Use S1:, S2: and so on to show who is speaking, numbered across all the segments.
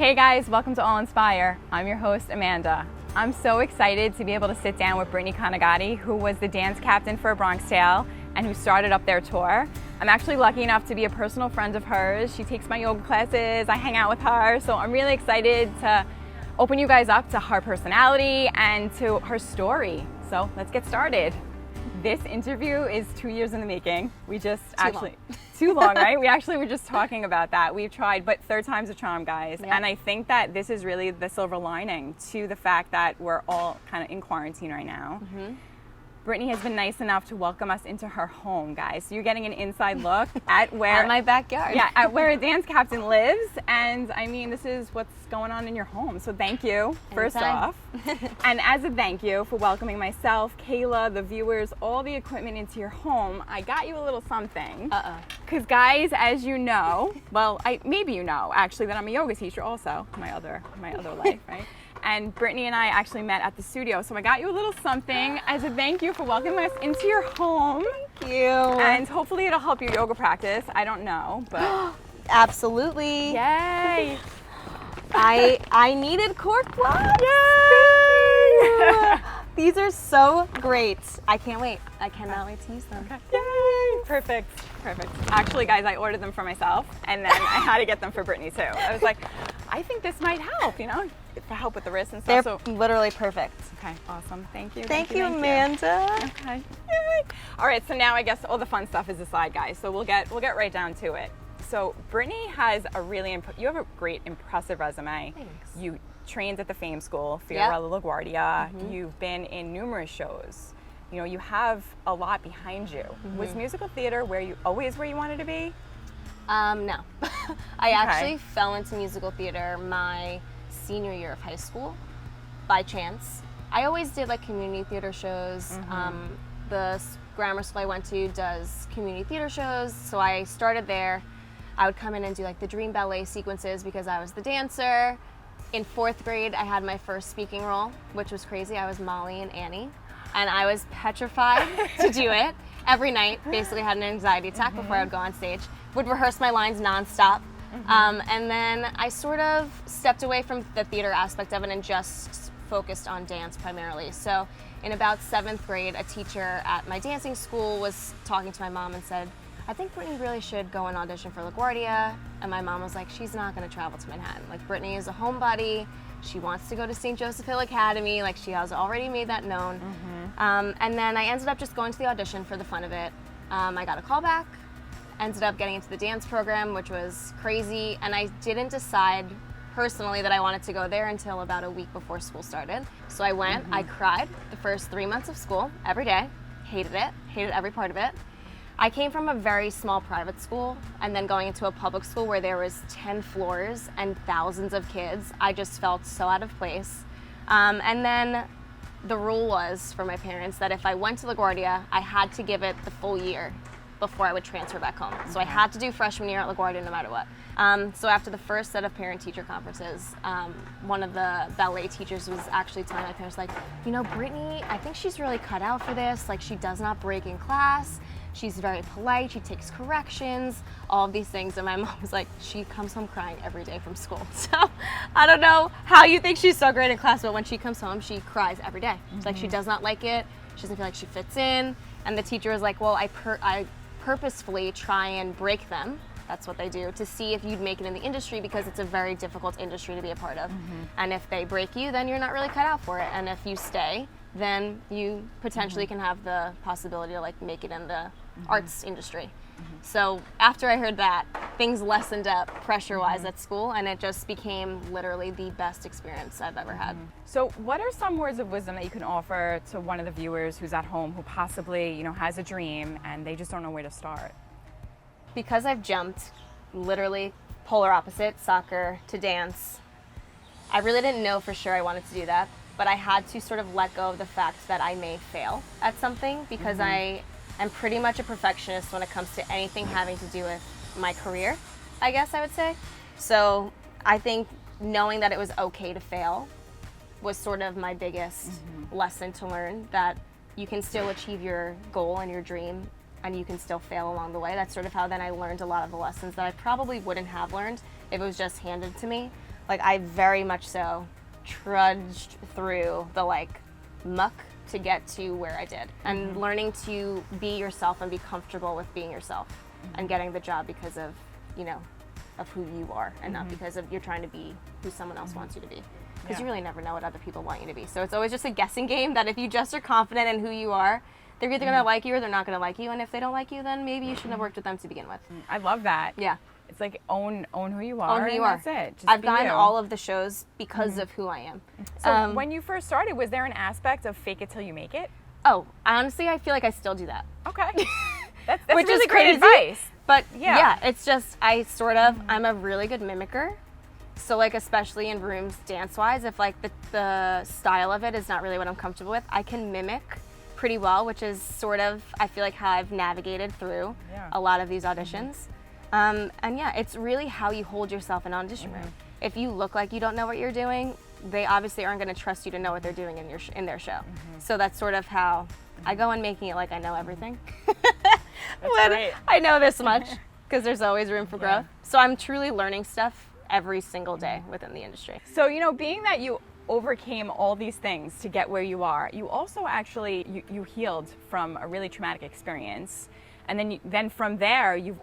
S1: Hey guys, welcome to All Inspire. I'm your host, Amanda. I'm so excited to be able to sit down with Brittany Conigatti, who was the dance captain for Bronx Tale and who started up their tour. I'm actually lucky enough to be a personal friend of hers. She takes my yoga classes, I hang out with her, so I'm really excited to open you guys up to her personality and to her story. So let's get started. This interview is 2 years in the making. We just too long, right? We actually were just talking about that. We've tried, but third time's a charm, guys. Yep. And I think that this is really the silver lining to the fact that we're all kind of in quarantine right now. Mm-hmm. Brittany has been nice enough to welcome us into her home, guys. So you're getting an inside look at where
S2: at my backyard.
S1: Yeah, at where a dance captain lives. And I mean, this is what's going on in your home. So thank you, first off. And as a thank you for welcoming myself, Kayla, the viewers, all the equipment into your home, I got you a little something. Because guys, as you know, well, maybe you know actually that I'm a yoga teacher also, my other life, right? And Brittany and I actually met at the studio. So I got you a little something as a thank you for welcoming us into your home.
S2: Thank you.
S1: And hopefully it'll help your yoga practice. I don't know, but.
S2: Absolutely.
S1: Yay.
S2: I needed cork blocks.
S1: Yay.
S2: These are so great. I can't wait. I cannot wait to use them.
S1: Okay. Yay. Perfect. Actually, guys, I ordered them for myself, and then I had to get them for Brittany, too. I was like, I think this might help, for help with the wrist and stuff.
S2: They're literally perfect.
S1: Okay, awesome. Thank you.
S2: Thank you, Amanda.
S1: Okay. Yay. All right, so now I guess all the fun stuff is aside, guys. So we'll get right down to it. So Brittany has you have a great, impressive resume.
S2: Thanks.
S1: You trained at the Fame School, Fiorello, LaGuardia.
S2: Mm-hmm. You've
S1: been in numerous shows. You have a lot behind you. Mm-hmm. Was musical theater always where you wanted to be?
S2: No. I actually fell into musical theater my senior year of high school by chance. I always did like community theater shows. Mm-hmm. The grammar school I went to does community theater shows, so I started there. I would come in and do like the dream ballet sequences because I was the dancer. In 4th grade, I had my first speaking role, which was crazy. I was Molly and Annie, and I was petrified to do it. Every night, basically had an anxiety attack before I would go on stage. Would rehearse my lines nonstop. And then I sort of stepped away from the theater aspect of it and just focused on dance primarily. So in about 7th grade, a teacher at my dancing school was talking to my mom and said, I think Brittany really should go and audition for LaGuardia. And my mom was like, she's not gonna travel to Manhattan. Like, Brittany is a homebody. She wants to go to St. Joseph Hill Academy. Like, she has already made that known. And then I ended up just going to the audition for the fun of it. I got a call back, ended up getting into the dance program, which was crazy. And I didn't decide personally that I wanted to go there until about a week before school started. So I went, I cried the first 3 months of school every day. Hated every part of it. I came from a very small private school, and then going into a public school where there was 10 floors and thousands of kids. I just felt so out of place. And then the rule was for my parents that if I went to LaGuardia, I had to give it the full year before I would transfer back home. So I had to do freshman year at LaGuardia no matter what. So after the first set of parent-teacher conferences, one of the ballet teachers was actually telling my parents, like, Brittany, I think she's really cut out for this. Like, she does not break in class. She's very polite, she takes corrections, all of these things. And my mom was like, she comes home crying every day from school. So I don't know how you think she's so great in class, but when she comes home, she cries every day. It's like she does not like it. She doesn't feel like she fits in. And the teacher was like, well, I purposefully try and break them. That's what they do, to see if you'd make it in the industry, because it's a very difficult industry to be a part of. And if they break you, then you're not really cut out for it. And if you stay, then you potentially can have the possibility to like make it in the arts industry. So after I heard that, things lessened up pressure-wise at school, and it just became literally the best experience I've ever had.
S1: So what are some words of wisdom that you can offer to one of the viewers who's at home who possibly, has a dream and they just don't know where to start?
S2: Because I've jumped literally polar opposite, soccer to dance, I really didn't know for sure I wanted to do that, but I had to sort of let go of the fact that I may fail at something, because I am pretty much a perfectionist when it comes to anything having to do with my career, I guess I would say. So I think knowing that it was okay to fail was sort of my biggest lesson to learn, that you can still achieve your goal and your dream and you can still fail along the way. That's sort of how then I learned a lot of the lessons that I probably wouldn't have learned if it was just handed to me. Like, I very much so trudged through the like muck to get to where I did, and learning to be yourself and be comfortable with being yourself, and getting the job because of, you know, of who you are, and not because of you're trying to be who someone else wants you to be, because you really never know what other people want you to be. So it's always just a guessing game, that if you just are confident in who you are, they're either going to like you or they're not going to like you, and if they don't like you, then maybe you shouldn't have worked with them to begin with.
S1: I love that.
S2: Yeah.
S1: It's like own who you are.
S2: Own who you
S1: and
S2: are.
S1: That's it. Just
S2: I've
S1: be
S2: gotten
S1: you.
S2: all of the shows because of who I am.
S1: So when you first started, was there an aspect of fake it till you make it?
S2: Oh, honestly, I feel like I still do that.
S1: Okay. That's
S2: Which
S1: really
S2: is
S1: great
S2: crazy.
S1: advice.
S2: But
S1: Yeah.
S2: yeah, it's just, I'm a really good mimicker. So like, especially in rooms dance-wise, if like the style of it is not really what I'm comfortable with, I can mimic pretty well, which is sort of, I feel like, how I've navigated through a lot of these auditions. And yeah, it's really how you hold yourself in an audition room. If you look like you don't know what you're doing, they obviously aren't going to trust you to know what they're doing in their show. So that's sort of how I go in, making it like I know everything.
S1: That's great.
S2: I know this much, because there's always room for growth. So I'm truly learning stuff every single day within the industry.
S1: So, you know, being that you overcame all these things to get where you are, you also actually, you healed from a really traumatic experience. And then from there, you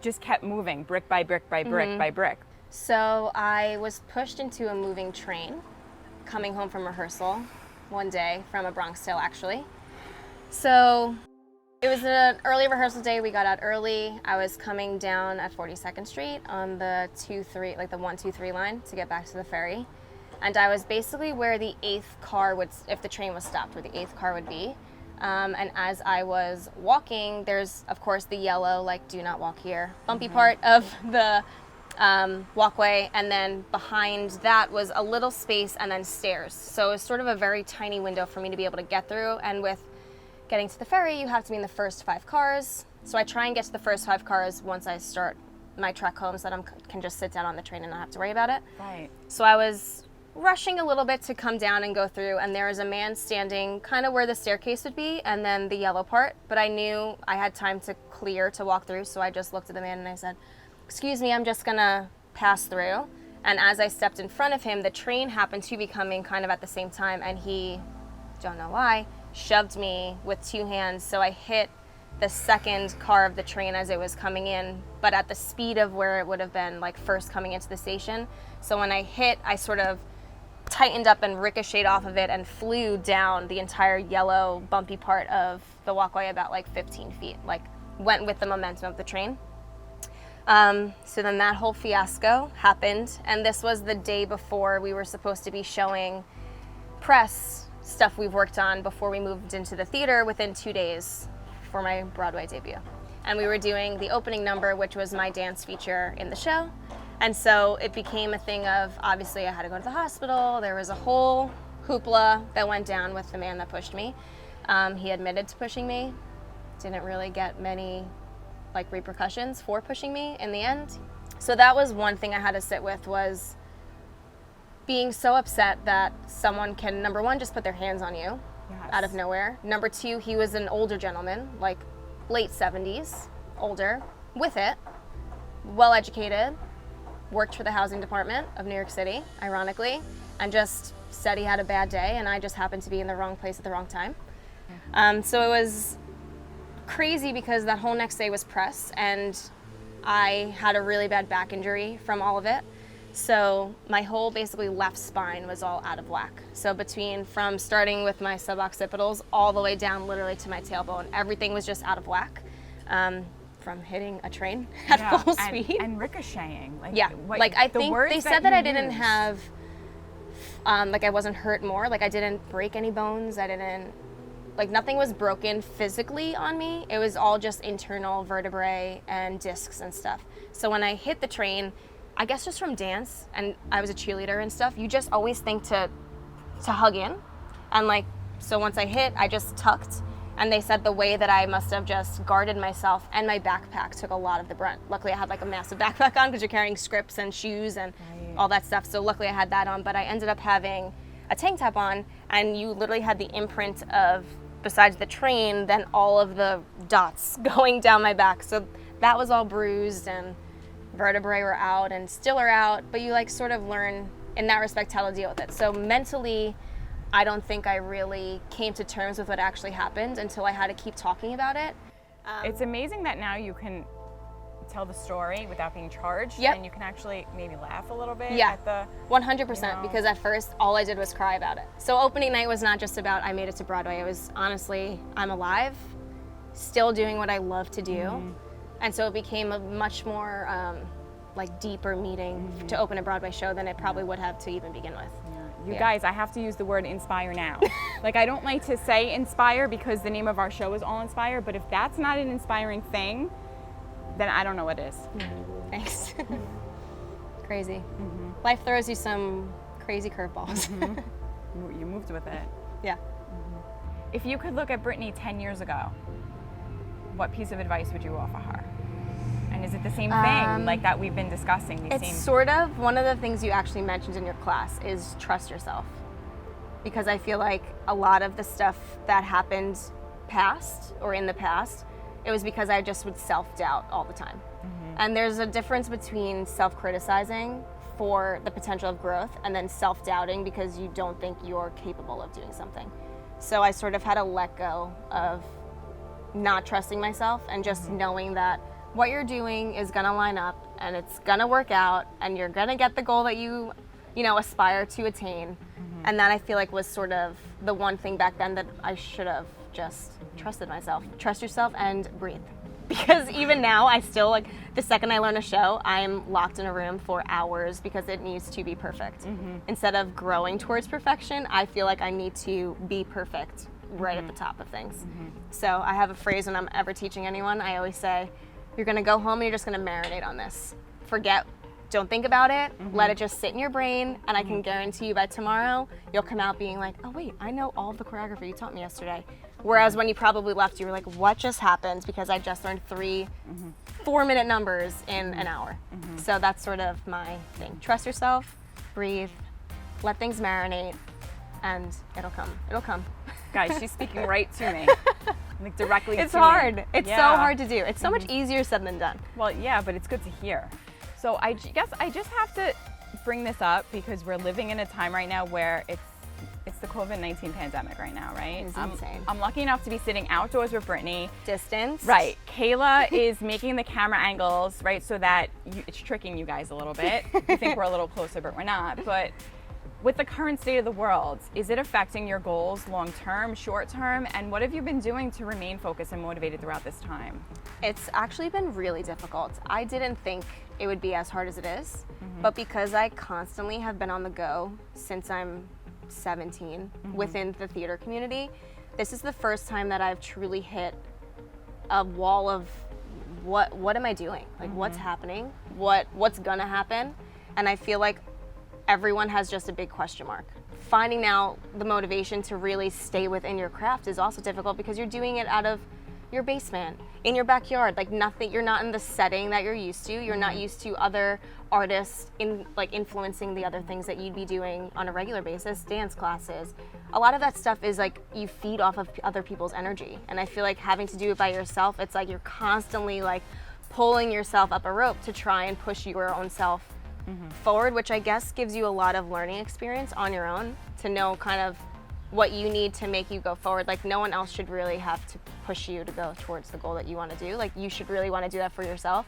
S1: just kept moving brick by brick by brick by brick.
S2: So I was pushed into a moving train coming home from rehearsal one day, from a Bronx tale actually. So it was an early rehearsal day. We got out early. I was coming down at 42nd Street on the 2-3, like the 1-2-3 line to get back to the ferry. And I was basically where the 8th car would, if the train was stopped, where the 8th car would be. And as I was walking, there's, of course, the yellow, like, do not walk here, bumpy part of the walkway. And then behind that was a little space and then stairs. So it was sort of a very tiny window for me to be able to get through. And with getting to the ferry, you have to be in the first 5 cars. So I try and get to the first 5 cars once I start my trek home, so that I can just sit down on the train and not have to worry about it.
S1: Right.
S2: So I was rushing a little bit to come down and go through, and there was a man standing kind of where the staircase would be, and then the yellow part, but I knew I had time to clear to walk through, so I just looked at the man and I said, "Excuse me, I'm just gonna pass through." And as I stepped in front of him, the train happened to be coming kind of at the same time, and he, don't know why, shoved me with 2 hands, so I hit the second car of the train as it was coming in, but at the speed of where it would have been like first coming into the station. So when I hit, I sort of tightened up and ricocheted off of it and flew down the entire yellow bumpy part of the walkway about like 15 feet, like went with the momentum of the train. So then that whole fiasco happened, and this was the day before we were supposed to be showing press stuff we've worked on before we moved into the theater within 2 days for my Broadway debut. And we were doing the opening number, which was my dance feature in the show. And so it became a thing of, obviously I had to go to the hospital. There was a whole hoopla that went down with the man that pushed me. He admitted to pushing me. Didn't really get many like repercussions for pushing me in the end. So that was one thing I had to sit with, was being so upset that someone can, number one, just put their hands on you out of nowhere. Number two, he was an older gentleman, like late 70s, older, with it, well-educated, worked for the housing department of New York City, ironically, and just said he had a bad day, and I just happened to be in the wrong place at the wrong time. So it was crazy because that whole next day was press, and I had a really bad back injury from all of it. So my whole basically left spine was all out of whack. So from starting with my suboccipitals all the way down literally to my tailbone, everything was just out of whack. From hitting a train at full speed.
S1: And ricocheting.
S2: I think they said that I didn't have, like I wasn't hurt more, like I didn't break any bones, nothing was broken physically on me. It was all just internal vertebrae and discs and stuff. So when I hit the train, I guess just from dance, and I was a cheerleader and stuff, you just always think to hug in. And so once I hit, I just tucked. And they said the way that I must have just guarded myself, and my backpack took a lot of the brunt. Luckily I had a massive backpack on, because you're carrying scripts and shoes and all that stuff. So luckily I had that on, but I ended up having a tank top on, and you literally had the imprint of, besides the train, then all of the dots going down my back. So that was all bruised and vertebrae were out and still are out, but you like sort of learn in that respect how to deal with it. So mentally, I don't think I really came to terms with what actually happened until I had to keep talking about it.
S1: It's amazing that now you can tell the story without being charged,
S2: Yep.
S1: and you can actually maybe laugh a little bit
S2: Yeah,
S1: at the
S2: 100%, because at first all I did was cry about it. So opening night was not just about I made it to Broadway. It was honestly, I'm alive, still doing what I love to do. And so it became a much more like deeper meeting to open a Broadway show than it probably would have to even begin with.
S1: You guys, I have to use the word inspire now. Like, I don't like to say inspire because the name of our show is All Inspire, but if that's not an inspiring thing, then I don't know what is.
S2: Thanks. Crazy. Life throws you some crazy curveballs.
S1: You moved with it.
S2: Yeah.
S1: If you could look at Brittany 10 years ago, what piece of advice would you offer her? And is it the same thing like that we've been discussing?
S2: It's sort of one of the things you actually mentioned in your class is trust yourself. Because I feel like a lot of the stuff that happened past or in the past, it was because I just would self-doubt all the time. And there's a difference between self-criticizing for the potential of growth and then self-doubting because you don't think you're capable of doing something. So I sort of had to let go of not trusting myself and just knowing that what you're doing is gonna line up and it's gonna work out and you're gonna get the goal that you aspire to attain. And that I feel like was sort of the one thing back then that I should have just trusted myself. Trust yourself and breathe. Because even now, I still, like, the second I learn a show, I'm locked in a room for hours because it needs to be perfect. Instead of growing towards perfection, I feel like I need to be perfect right at the top of things. So I have a phrase when I'm ever teaching anyone, I always say, you're gonna go home and you're just gonna marinate on this. Don't think about it, let it just sit in your brain, and I can guarantee you by tomorrow, you'll come out being like, oh wait, I know all of the choreography you taught me yesterday. Whereas when you probably left, you were like, what just happened? Because I just learned 3 4-minute numbers in an hour. So that's sort of my thing. Trust yourself, breathe, let things marinate, and it'll come. It'll come.
S1: Guys, she's speaking right to me. Like directly to me.
S2: It's hard. It's
S1: Yeah.
S2: so hard to do. It's so much easier said than done.
S1: Well, yeah, but it's good to hear. So I guess I just have to bring this up because we're living in a time right now where it's the COVID-19 pandemic right now, right?
S2: It's insane.
S1: I'm lucky enough to be sitting outdoors with Brittany.
S2: Distance.
S1: Right. Kayla is making the camera angles, right, so that it's tricking you guys a little bit. You think we're a little closer, but we're not. But with the current state of the world, is it affecting your goals long term, short term? And what have you been doing to remain focused and motivated throughout this time?
S2: It's actually been really difficult. I didn't think it would be as hard as it is, but because I constantly have been on the go since I'm 17 within the theater community, this is the first time that I've truly hit a wall of what am I doing? Like what's happening? What's gonna happen? And I feel like everyone has just a big question mark. Finding now the motivation to really stay within your craft is also difficult because you're doing it out of your basement, in your backyard, like nothing, you're not in the setting that you're used to. You're not used to other artists influencing the other things that you'd be doing on a regular basis, dance classes. A lot of that stuff is like you feed off of other people's energy. And I feel like having to do it by yourself, it's like you're constantly like pulling yourself up a rope to try and push your own self forward, which I guess gives you a lot of learning experience on your own to know kind of what you need to make you go forward. Like no one else should really have to push you to go towards the goal that you want to do. Like you should really want to do that for yourself,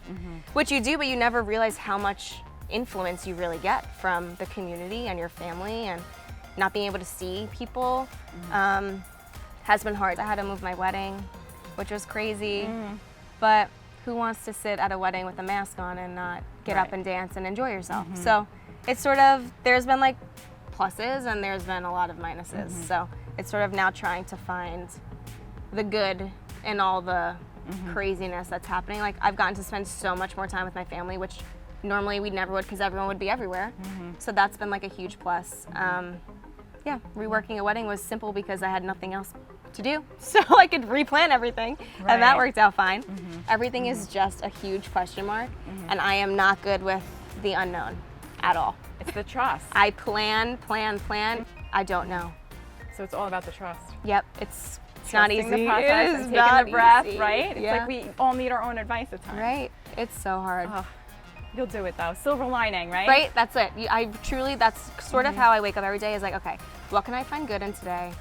S2: which you do, but you never realize how much influence you really get from the community and your family, and not being able to see people has been hard. I had to move my wedding, which was crazy, but who wants to sit at a wedding with a mask on and not get up and dance and enjoy yourself? So it's sort of, there's been like pluses and there's been a lot of minuses. So it's sort of now trying to find the good in all the craziness that's happening. Like I've gotten to spend so much more time with my family, which normally we never would because everyone would be everywhere. So that's been like a huge plus. Yeah, reworking a wedding was simple because I had nothing else to do. So I could replan everything and that worked out fine. Everything is just a huge question mark and I am not good with the unknown at all.
S1: It's the trust.
S2: I plan. I don't know.
S1: So it's all about the trust.
S2: Yep, it's not easy.
S1: The process
S2: it is
S1: and taking
S2: not
S1: the breath,
S2: easy.
S1: right? It's
S2: yeah.
S1: like we all need our own advice at times.
S2: Right. It's so hard.
S1: You'll do it though. Silver lining, right?
S2: Right? That's it. That's sort of how I wake up every day is like, okay, what can I find good in today?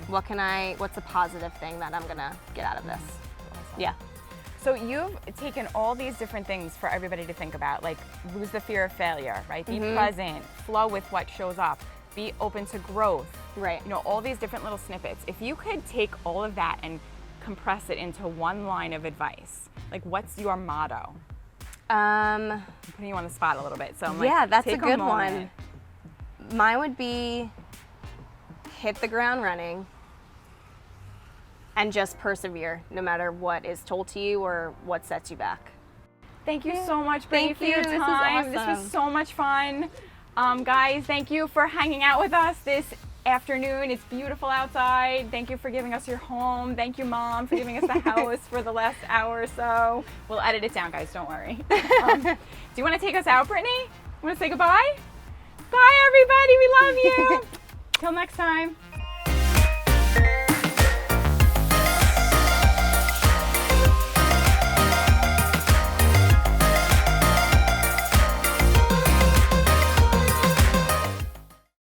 S2: What's a positive thing that I'm gonna get out of this?
S1: Awesome.
S2: Yeah.
S1: So you've taken all these different things for everybody to think about, like lose the fear of failure, right? Be present, flow with what shows up, be open to growth.
S2: Right.
S1: You know, all these different little snippets. If you could take all of that and compress it into one line of advice, like what's your motto? I'm putting you on the spot a little bit, so I'm like,
S2: yeah, that's a
S1: take
S2: good
S1: moment.
S2: one. Mine would be hit the ground running and just persevere no matter what is told to you or what sets you back.
S1: Thank you so much, Brittany,
S2: Thank
S1: for your
S2: you.
S1: time.
S2: This is awesome.
S1: This was so much fun. Guys, thank you for hanging out with us this afternoon. It's beautiful outside. Thank you for giving us your home. Thank you, Mom, for giving us the house for the last hour or so. We'll edit it down, guys. Don't worry. Do you want to take us out, Brittany? Want to say goodbye? Bye, everybody. We love you. Till next time.